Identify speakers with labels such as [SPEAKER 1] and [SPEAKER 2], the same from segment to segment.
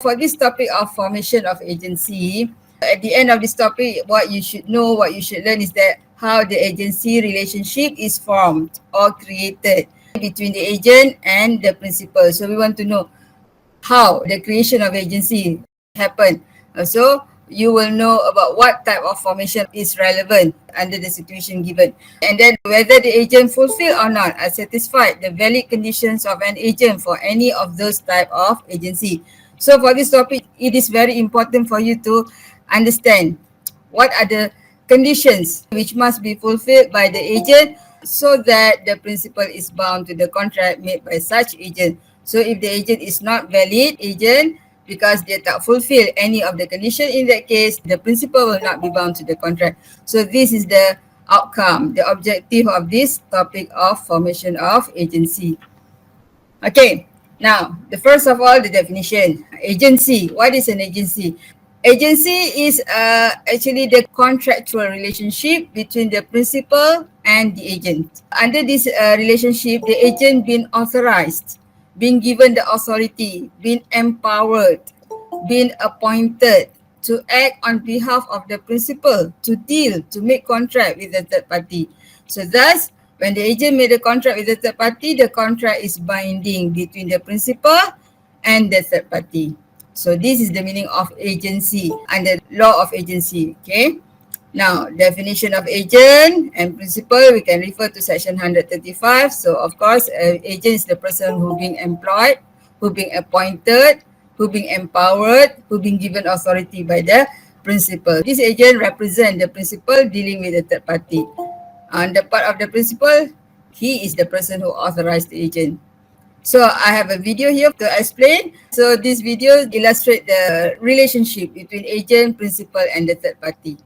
[SPEAKER 1] For this topic of formation of agency, at the end of this topic, what you should know, what you should learn is that how the agency relationship is formed or created between the agent and the principal. So we want to know how the creation of agency happened. So you will know about what type of formation is relevant under the situation given. And then whether the agent fulfill or not are satisfied the valid conditions of an agent for any of those type of agency. So for this topic, it is very important for you to understand what are the conditions which must be fulfilled by the agent so that the principal is bound to the contract made by such agent. So if the agent is not valid agent because they tak fulfill any of the condition, in that case, the principal will not be bound to the contract. So this is the outcome, the objective of this topic of formation of agency. Okay, now the first of all, the definition. Agency. What is an agency? Agency is actually the contractual relationship between the principal and the agent. Under this relationship, the agent being authorized, being given the authority, being empowered, being appointed to act on behalf of the principal, to deal, to make contract with the third party. So thus, when the agent made a contract with the third party, the contract is binding between the principal and the third party. So this is the meaning of agency under law of agency. Okay. Now, definition of agent and principal, we can refer to section 135. So of course, agent is the person who being employed, who being appointed, who being empowered, who being given authority by the principal. This agent represent the principal dealing with the third party. On the part of the principal, he is the person who authorized the agent. So I have a video here to explain. So this video illustrates the relationship between agent, principal and the third party.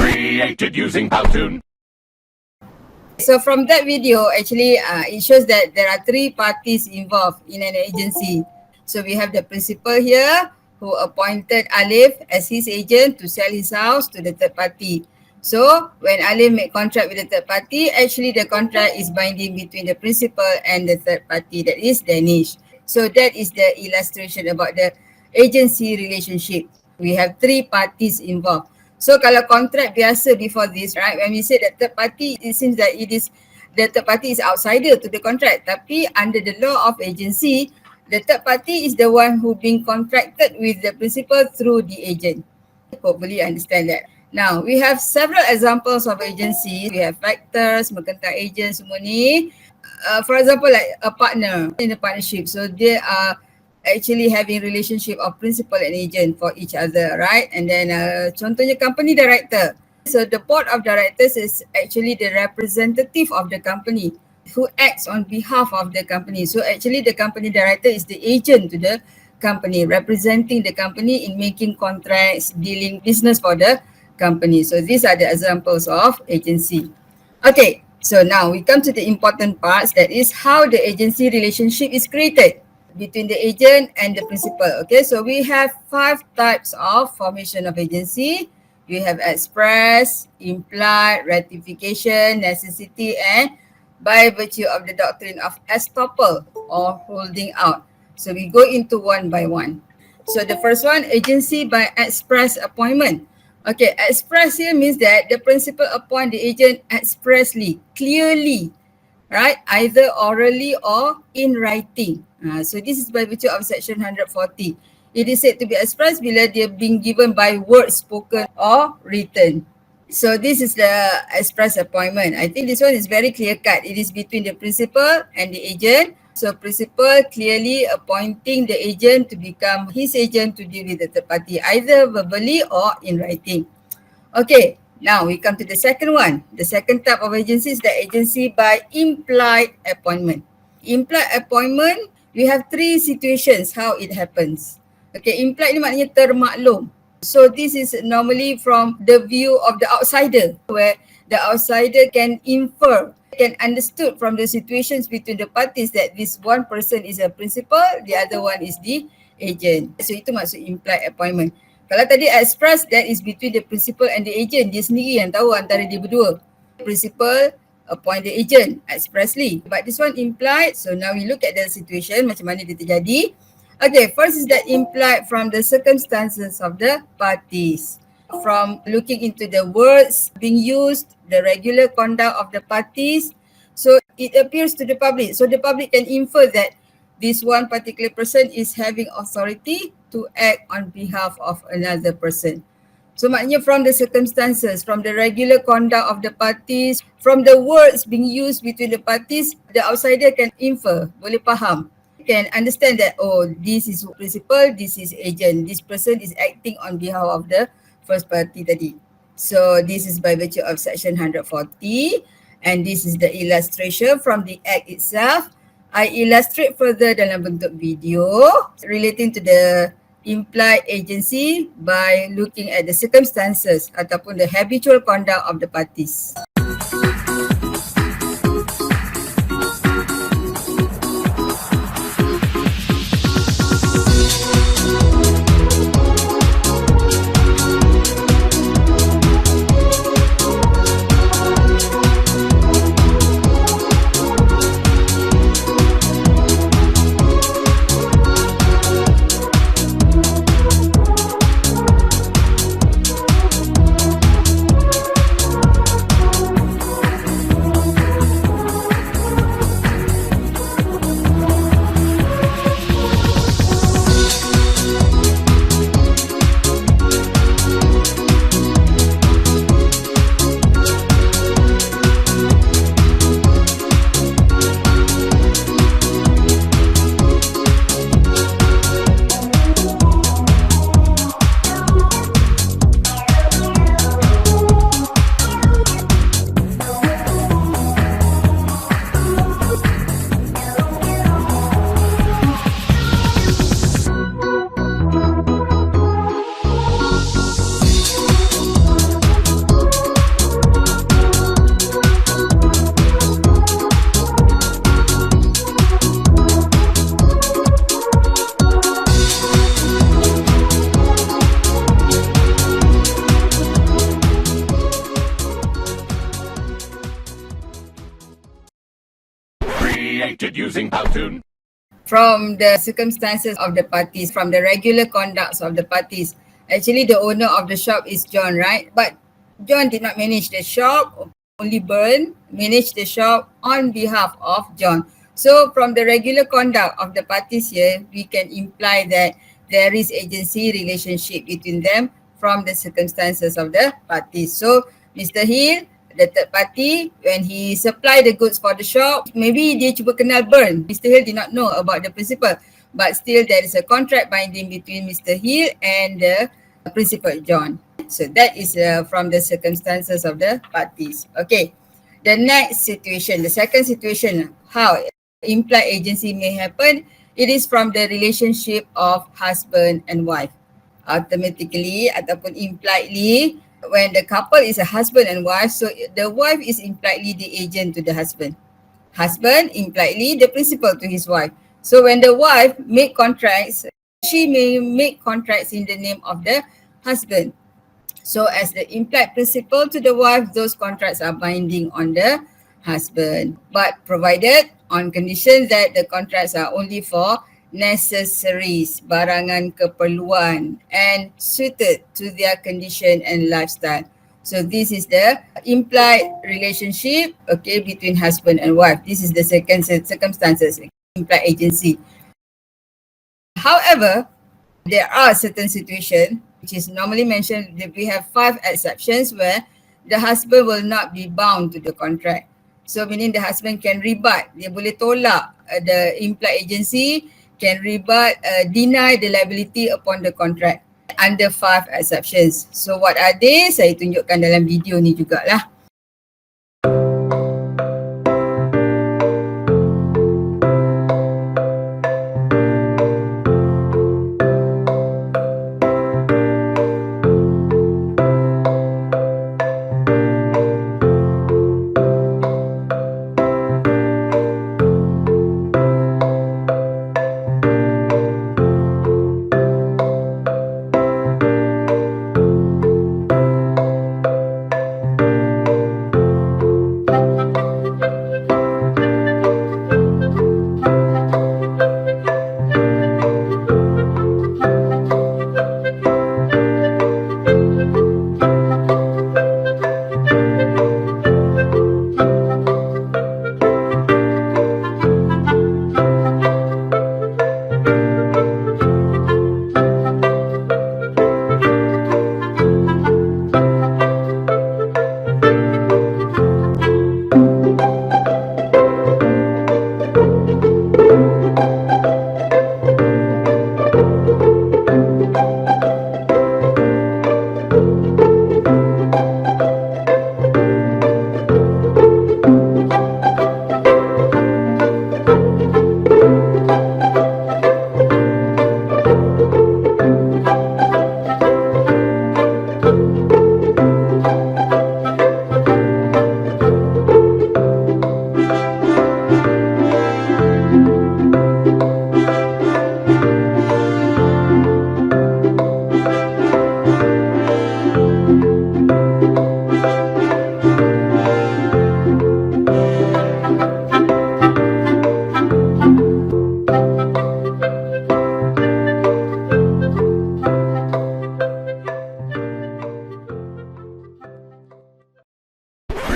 [SPEAKER 2] Created using Powtoon.
[SPEAKER 1] So from that video, actually, it shows that there are three parties involved in an agency. So we have the principal here who appointed Alif as his agent to sell his house to the third party. So when Alif made contract with the third party, actually the contract is binding between the principal and the third party, that is Danish. So that is the illustration about the agency relationship. We have three parties involved. So kalau kontrak biasa before this, right, when we say that third party, it seems that it is the third party is outsider to the contract. Tapi under the law of agency, the third party is the one who being contracted with the principal through the agent. Hopefully you understand that. Now, we have several examples of agency. We have factors, mercantile agents, semua ni. For example, like a partner in a partnership. So they are actually having relationship of principal and agent for each other, right? And then contohnya company director. So the board of directors is actually the representative of the company who acts on behalf of the company. So actually the company director is the agent to the company, representing the company in making contracts, dealing business for the company. So these are the examples of agency. Okay, so now we come to the important parts, that is how the agency relationship is created between the agent and the principal. Okay, so we have 5 types of formation of agency. We have express, implied, ratification, necessity, and by virtue of the doctrine of estoppel or holding out. So we go into one by one. So the first one, agency by express appointment. Okay, express here means that the principal appoint the agent expressly, clearly, right? Either orally or in writing. So this is by virtue of section 140. It is said to be expressed bila dia being given by word spoken or written. So this is the express appointment. I think this one is very clear cut. It is between the principal and the agent. So principal clearly appointing the agent to become his agent to deal with the third party, either verbally or in writing. Okay, now we come to the second one. The second type of agency is the agency by implied appointment. Implied appointment, we have three situations how it happens. Okay, implied ni maknanya termaklum. So this is normally from the view of the outsider, where the outsider can infer, can understood from the situations between the parties that this one person is a principal, the other one is the agent. So itu maksud implied appointment. Kalau tadi express, that is between the principal and the agent. Dia sendiri yang tahu antara dia berdua. Principal appoint the agent expressly. But this one implied. So now we look at the situation, macam mana dia terjadi. Okay, first is that implied from the circumstances of the parties. From looking into the words being used, the regular conduct of the parties. So it appears to the public. So the public can infer that this one particular person is having authority to act on behalf of another person. So maknanya from the circumstances, from the regular conduct of the parties, from the words being used between the parties, the outsider can infer, boleh faham, can understand that, oh, this is principal, this is agent, this person is acting on behalf of the first party tadi. So this is by virtue of section 140, and this is the illustration from the act itself. I illustrate further dalam bentuk video relating to the implied agency by looking at the circumstances ataupun the habitual conduct of the parties.
[SPEAKER 2] Created using Powtoon.
[SPEAKER 1] From the circumstances of the parties, from the regular conducts of the parties. Actually, the owner of the shop is John, right? But John did not manage the shop, only Byrne managed the shop on behalf of John. So from the regular conduct of the parties here, we can imply that there is agency relationship between them from the circumstances of the parties. So Mr. Hill, the third party, when he supplied the goods for the shop, maybe dia cuba kenal Byrne. Mr. Hill did not know about the principal, but still there is a contract binding between Mr. Hill and the principal John. So that is from the circumstances of the parties. Okay, the next situation, the second situation, how implied agency may happen, it is from the relationship of husband and wife. Automatically ataupun impliedly, when the couple is a husband and wife, so the wife is impliedly the agent to the husband. Husband impliedly the principal to his wife. So when the wife make contracts, she may make contracts in the name of the husband. So as the implied principal to the wife, those contracts are binding on the husband, but provided on condition that the contracts are only for necessaries, barangan keperluan, and suited to their condition and lifestyle. So this is the implied relationship, okay, between husband and wife. This is the second circumstances, implied agency. However, there are certain situations which is normally mentioned that we have 5 exceptions where the husband will not be bound to the contract. So meaning the husband can rebut, dia boleh tolak the implied agency, can rebut, deny the liability upon the contract under 5 exceptions. So what are they? Saya tunjukkan dalam video ni jugalah.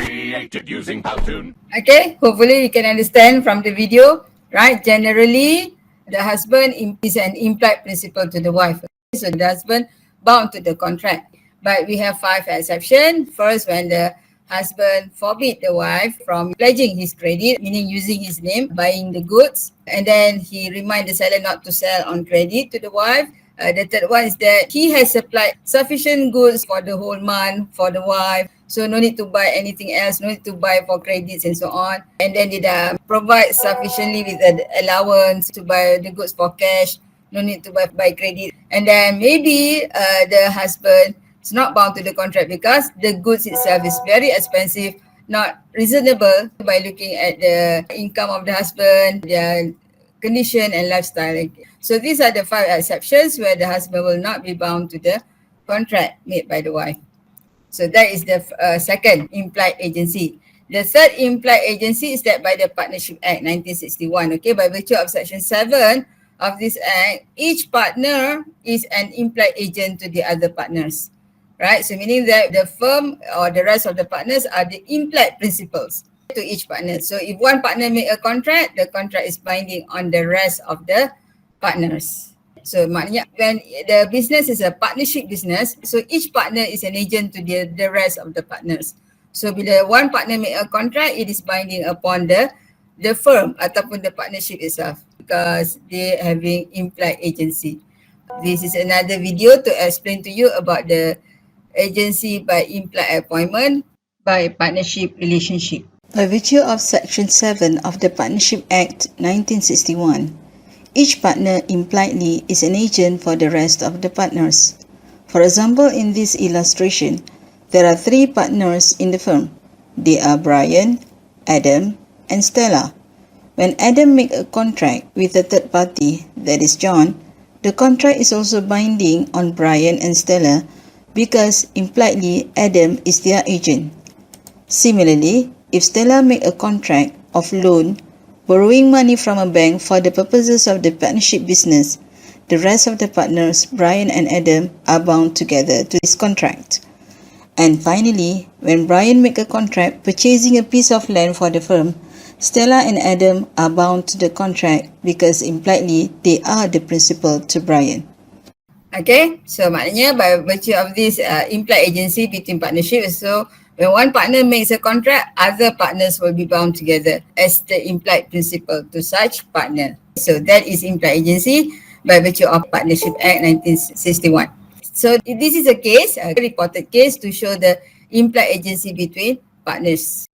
[SPEAKER 2] Created using Powtoon.
[SPEAKER 1] Okay, hopefully you can understand from the video, right? Generally, the husband is an implied principal to the wife. So the husband bound to the contract. But we have 5 exceptions. First, when the husband forbid the wife from pledging his credit, meaning using his name, buying the goods. And then he remind the seller not to sell on credit to the wife. The third one is that he has supplied sufficient goods for the whole month for the wife. So no need to buy anything else, no need to buy for credits and so on. And then they provide sufficiently with the allowance to buy the goods for cash, no need to buy credit. And then maybe the husband is not bound to the contract because the goods itself is very expensive, not reasonable by looking at the income of the husband, their condition and lifestyle. So these are the 5 exceptions where the husband will not be bound to the contract made by the wife. So that is the second implied agency. The third implied agency is that by the Partnership Act 1961. Okay, by virtue of Section 7 of this Act, each partner is an implied agent to the other partners. Right? So meaning that the firm or the rest of the partners are the implied principals to each partner. So if one partner make a contract, the contract is binding on the rest of the partners. So maknanya when the business is a partnership business, so each partner is an agent to the rest of the partners. So bila one partner make a contract, it is binding upon the firm ataupun the partnership itself because they having implied agency. This is another video to explain to you about the agency by implied appointment by partnership relationship.
[SPEAKER 3] By virtue of Section 7 of the Partnership Act 1961, each partner impliedly is an agent for the rest of the partners. For example, in this illustration, there are 3 partners in the firm. They are Brian, Adam, and Stella. When Adam makes a contract with a third party, that is John, the contract is also binding on Brian and Stella because impliedly Adam is their agent. Similarly, if Stella makes a contract of loan, borrowing money from a bank for the purposes of the partnership business, the rest of the partners, Brian and Adam, are bound together to this contract. And finally, when Brian makes a contract purchasing a piece of land for the firm, Stella and Adam are bound to the contract because impliedly they are the principal to Brian.
[SPEAKER 1] Okay, so maknanya by virtue of this implied agency between partnership, so When one partner makes a contract, other partners will be bound together as the implied principle to such partner. So that is implied agency by virtue of Partnership Act 1961. So this is a case, a reported case to show the implied agency between partners.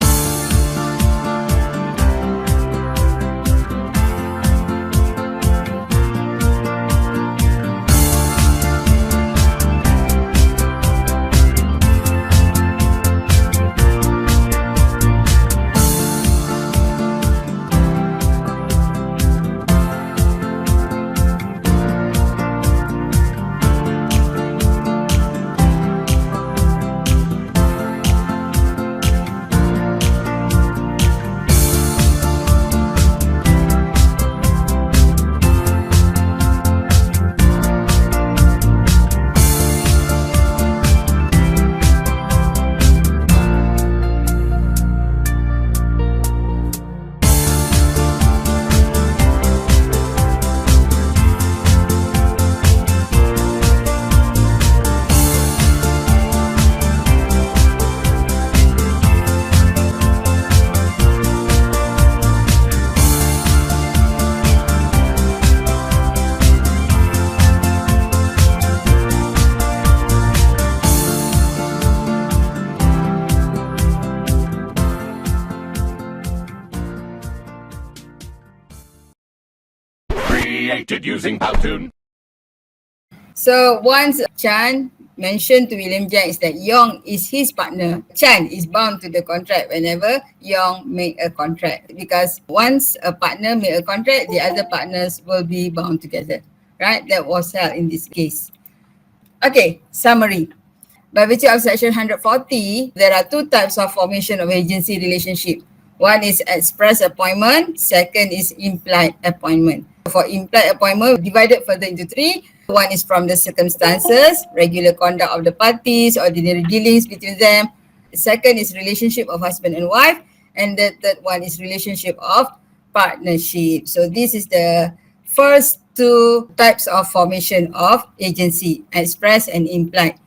[SPEAKER 2] Created using Powtoon.
[SPEAKER 1] So once Chan mentioned to William Jang is that Yong is his partner, Chan is bound to the contract whenever Yong make a contract, because once a partner make a contract, the other partners will be bound together, right? That was held in this case. Okay, summary. By virtue of section 140, there are two types of formation of agency relationship. One is express appointment, second is implied appointment. For implied appointment, divided further into three. One is from the circumstances, regular conduct of the parties, ordinary dealings between them. The second is relationship of husband and wife. And the third one is relationship of partnership. So this is the first two types of formation of agency, express and implied.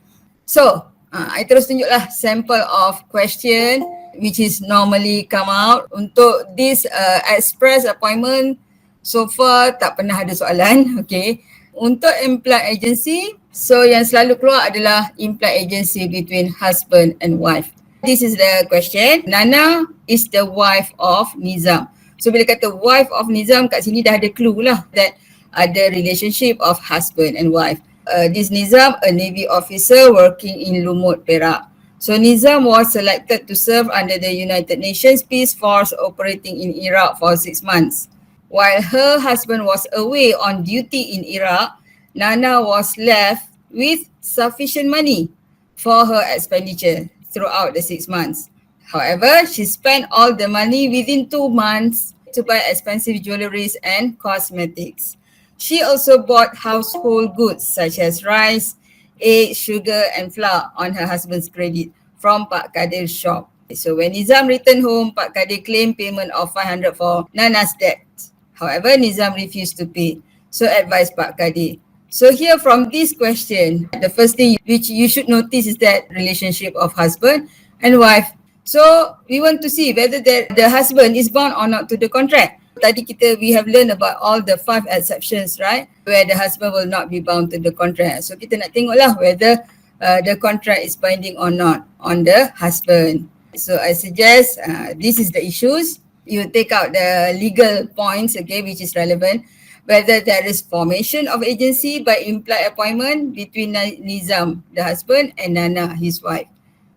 [SPEAKER 1] So, I terus tunjuklah sample of question which is normally come out. Untuk this express appointment, so far tak pernah ada soalan. Okay. Untuk implied agency, so yang selalu keluar adalah implied agency between husband and wife. This is the question. Nana is the wife of Nizam. So bila kata wife of Nizam, kat sini dah ada clue lah that ada relationship of husband and wife. This Nizam, a Navy officer working in Lumut, Perak. So Nizam was selected to serve under the United Nations Peace Force operating in Iraq for 6 months. While her husband was away on duty in Iraq, Nana was left with sufficient money for her expenditure throughout the 6 months. However, she spent all the money within 2 months to buy expensive jewelries and cosmetics. She also bought household goods such as rice, eggs, sugar and flour on her husband's credit from Pak Kadir's shop. So when Nizam returned home, Pak Kadir claimed payment of 500 for Nana's debt. However, Nizam refused to pay. So advised Pak Kadir. So here from this question, the first thing which you should notice is that relationship of husband and wife. So we want to see whether the husband is bound or not to the contract. Tadi we have learned about all the 5 exceptions, right? Where the husband will not be bound to the contract. So kita nak tengoklah whether the contract is binding or not on the husband. So I suggest this is the issues. You take out the legal points, okay, which is relevant. Whether there is formation of agency by implied appointment between Nizam, the husband, and Nana, his wife.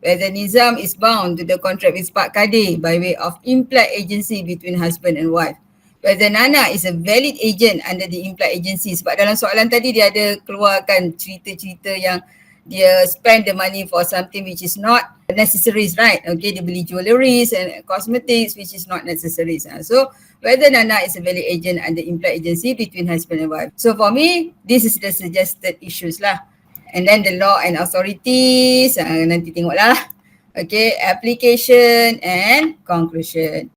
[SPEAKER 1] Whether Nizam is bound to the contract with Pak Kadir by way of implied agency between husband and wife. Whether Nana is a valid agent under the implied agency. Sebab dalam soalan tadi dia ada keluarkan cerita-cerita yang dia spend the money for something which is not necessaries, right? Okay, dia beli jewelries and cosmetics which is not necessaries. So whether Nana is a valid agent under implied agency between husband and wife. So for me, this is the suggested issues lah. And then the law and authorities, nanti tengoklah. Okay, application and conclusion.